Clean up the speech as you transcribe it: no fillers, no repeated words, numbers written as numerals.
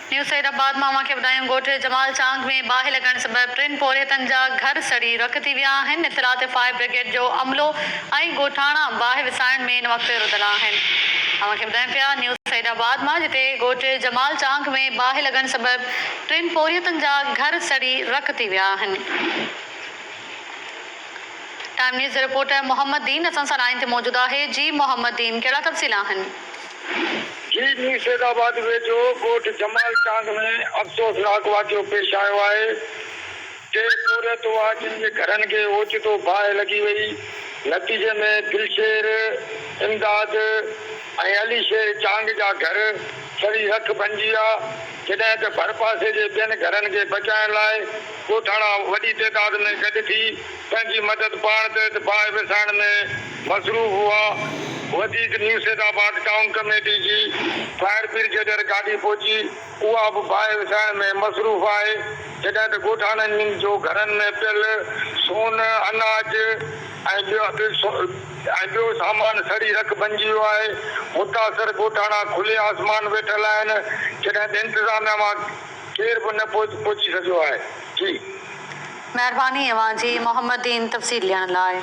News Hyderabad मां खे ॿुधायूं ॻोठ जमाल चांग में बाहि लॻण सबबि 3 पोरियतनि जा घर सड़ी रख थी विया आहिनि। इतला ते फायर ब्रिगेड जो अमलो ऐं ॻोठाणा बाहि विसाइण में इन वक़्तु रुधल आहिनि। मां खे ॿुधाइनि पिया न्यूज़ हैदराबाद मां, जिते ॻोठ जमाल चांग में बाहि लॻण सबबि 3 पोरियतनि जा घर सड़ी रख थी विया आहिनि। टाइम न्यूज़ रिपोर्टर मोहम्मद दीन असां सां लाइन ते मौजूद आहे। जी मोहम्मद दीन, कहिड़ा तफ़सील आहिनि? जी न्यूज़ हैदराबाद वेझो ॻोठ जमाल चांग में अफ़सोसनाक वाक़ियो पेश आयो आहे। 3 पोरियत हुआ जिन जे घरनि खे ओचितो बाहि लॻी वई। नतीजे में दिलशेर, इमदाद ऐं अलीशेर चांग जा घर सड़ी रख बणिजी विया। जॾहिं त भर पासे जे ॿियनि घरनि खे बचाइण लाइ ॻोठाणा वॾी तइदाद में गॾु थी पंहिंजी मदद पाण ते बाहि विसाइण में मसरूफ़ हुआ। वधीक न्यूज़ हैदराबाद टाउन कमेटी जी फायर ब्रिगेडर गाॾी पहुची, उहा बि बाहि विसाइण में मसरूफ़ आहे। जॾहिं त ॻोठाणनि जो घरनि में पियल सोन, अनाज ऐं ॿियो सामान सड़ी रख बणिजी वियो आहे। मुतासिर ॻोठाणा खुले आसमान वेठल आहिनि, जॾहिं त इंतिज़ामिया मां केर बि न पहुची सघियो आहे। जी महिरबानी अवां जी मोहम्मद दीन तफ़सील ॾियण लाइ।